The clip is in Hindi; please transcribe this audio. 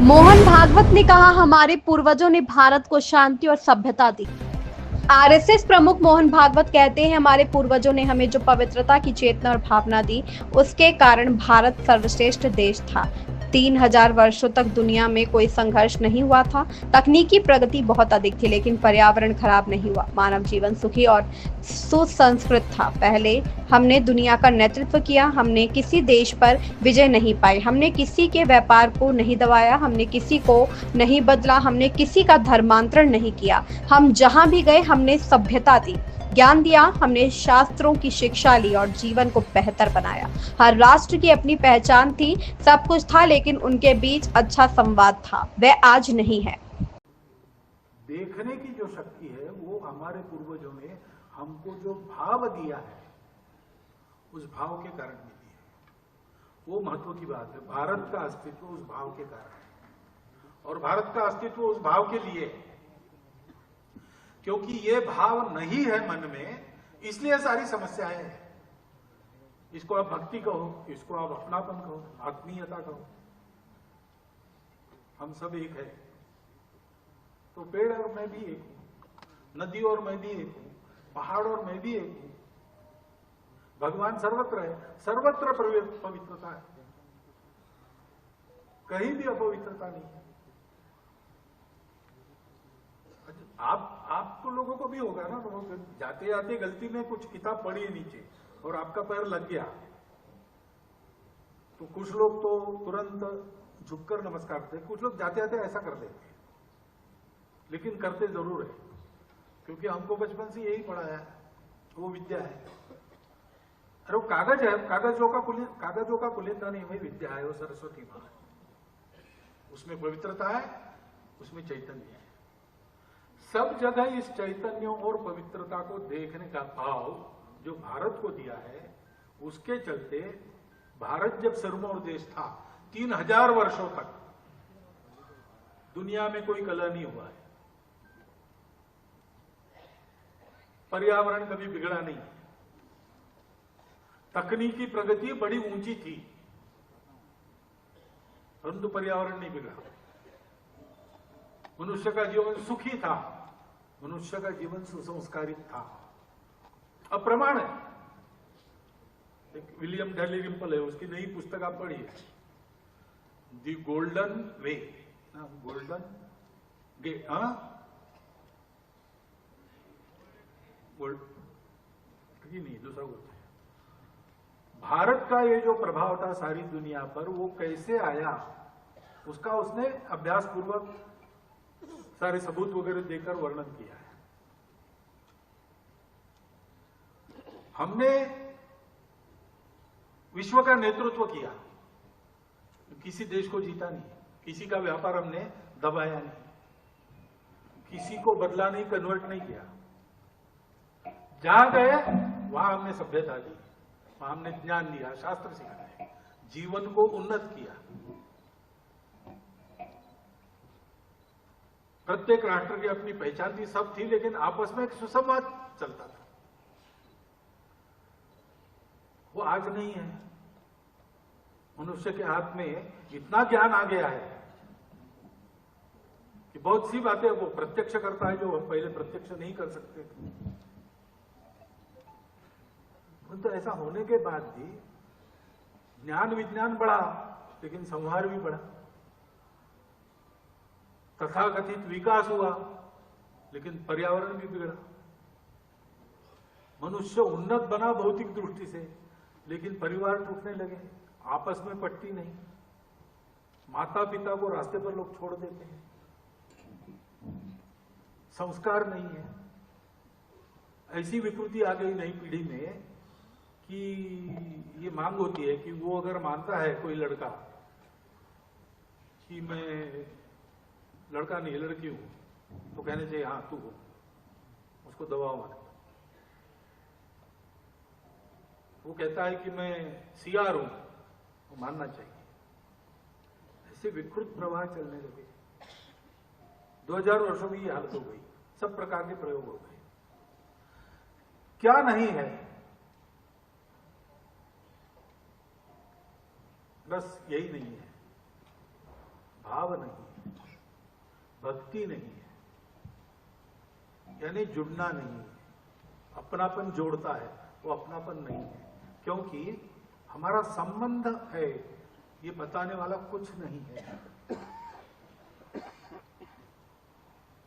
मोहन भागवत ने कहा, हमारे पूर्वजों ने भारत को शांति और सभ्यता दी। आरएसएस प्रमुख मोहन भागवत कहते हैं, हमारे पूर्वजों ने हमें जो पवित्रता की चेतना और भावना दी, उसके कारण भारत सर्वश्रेष्ठ देश था। 3000 वर्षों तक दुनिया में कोई संघर्ष नहीं हुआ था। तकनीकी प्रगति बहुत अधिक थी, लेकिन पर्यावरण खराब नहीं हुआ। मानव जीवन सुखी और सुसंस्कृत था। पहले हमने दुनिया का नेतृत्व किया। हमने किसी देश पर विजय नहीं पाई। हमने किसी के व्यापार को नहीं दबाया। हमने किसी को नहीं बदला। हमने किसी का धर्मांतरण नहीं किया। हम जहां भी गए, हमने सभ्यता दी, ज्ञान दिया। हमने शास्त्रों की शिक्षा ली और जीवन को बेहतर बनाया। हर राष्ट्र की अपनी पहचान थी। सब कुछ था, लेकिन उनके बीच अच्छा संवाद था। वह आज नहीं है। देखने की जो शक्ति है वो हमारे पूर्वजों ने हमको जो भाव दिया है उस भाव के कारण मिली है। वो महत्व की बात है। भारत का अस्तित्व उस भाव के कारण है और भारत का अस्तित्व उस भाव के लिए है। क्योंकि ये भाव नहीं है मन में, इसलिए सारी समस्याएं हैं। इसको आप भक्ति कहो, इसको आप अपनापन कहो, आत्मीयता कहो। हम सब एक है। तो पेड़ और मैं भी एक हूं, नदी और मैं भी एक हूं, पहाड़ और मैं भी एक हूं। भगवान सर्वत्र है, सर्वत्र पवित्रता है, कहीं भी अपवित्रता नहीं है। आपको लोगों को भी होगा ना, जाते जाते गलती में कुछ किताब पढ़ी है नीचे और आपका पैर लग गया, तो कुछ लोग तो तुरंत झुककर नमस्कार करते, कुछ लोग जाते जाते ऐसा कर देते हैं, लेकिन करते जरूर है, क्योंकि हमको बचपन से यही पढ़ाया है, वो विद्या है। अरे वो कागज है, कागजों का पुलिंदा नहीं, वही विद्या है, वो सरस्वती मां है। उसमें पवित्रता है, उसमें चैतन्य है। सब जगह इस चैतन्य और पवित्रता को देखने का भाव जो भारत को दिया है, उसके चलते भारत जब सिरमौर देश था, 3000 वर्षों तक दुनिया में कोई कलह नहीं हुआ है। पर्यावरण कभी बिगड़ा नहीं। तकनीकी प्रगति बड़ी ऊंची थी, परंतु पर्यावरण नहीं बिगड़ा। मनुष्य का जीवन सुखी था, मनुष्य का जीवन सुसंस्कारित था। अब प्रमाण है, एक विलियम डैलीरिम्पल है, उसकी नई पुस्तक आप पढ़िए, the golden way, golden gate, gold नहीं, दूसरा बोलते हैं। भारत का ये जो प्रभाव था सारी दुनिया पर, वो कैसे आया उसका उसने अभ्यास पूर्वक सारे सबूत वगैरह देकर वर्णन किया है। हमने विश्व का नेतृत्व किया, किसी देश को जीता नहीं, किसी का व्यापार हमने दबाया नहीं, किसी को बदला नहीं, कन्वर्ट नहीं किया। जहां गए वहां हमने सभ्यता दी, वहां हमने ज्ञान दिया, शास्त्र सिखाए, जीवन को उन्नत किया। प्रत्येक राष्ट्र की अपनी पहचान थी, सब थी, लेकिन आपस में एक सुसंवाद चलता था। वो आज नहीं है। मनुष्य के हाथ में इतना ज्ञान आ गया है कि बहुत सी बातें वो प्रत्यक्ष करता है जो हम पहले प्रत्यक्ष नहीं कर सकते थे। तो ऐसा होने के बाद भी ज्ञान विज्ञान बढ़ा, लेकिन संहार भी बढ़ा। तथाकथित विकास हुआ, लेकिन पर्यावरण भी बिगड़ा। मनुष्य उन्नत बना भौतिक दृष्टि से, लेकिन परिवार टूटने लगे, आपस में पटती नहीं, माता पिता को रास्ते पर लोग छोड़ देते हैं, संस्कार नहीं है। ऐसी विकृति आ गई नई पीढ़ी में कि ये मांग होती है कि वो अगर मानता है कोई लड़का कि मैं लड़का नहीं लड़की हूं, तो कहने चाहिए हाँ तू हो, उसको दबाव मत। वो कहता है कि मैं सीआर हूं, वो मानना चाहिए। ऐसे विकृत प्रवाह चलने लगे। 2000 वर्षों में ये हालत हो गई, सब प्रकार के प्रयोग हो गए। क्या नहीं है, बस यही नहीं है। भाव नहीं है, भक्ति नहीं है, यानी जुड़ना नहीं है। अपनापन जोड़ता है, वो अपनापन नहीं है, क्योंकि हमारा संबंध है ये बताने वाला कुछ नहीं है।